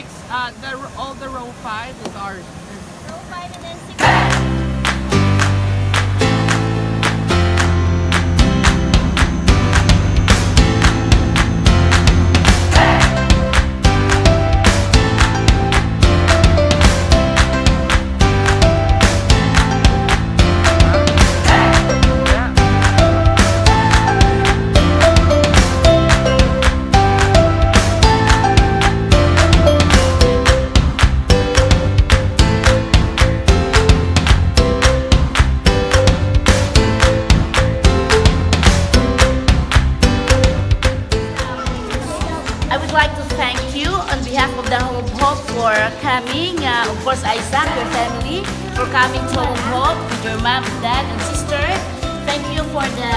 6, all the row 5 is ours. Row 5 and then 6. I would like to thank you on behalf of the Home of Hope for coming. Of course, Isaac, your family, for coming to Home of Hope with your mom, dad, and sister. Thank you for the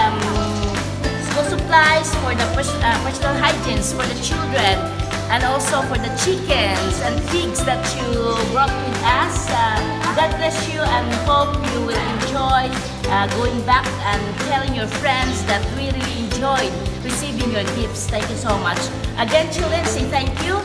school supplies, for the personal hygienes for the children, and also for the chickens and pigs that you brought with us. God bless you, and hope you will enjoy going back and telling your friends that we really enjoyed receiving your gifts. Thank you so much. Again, children, say thank you.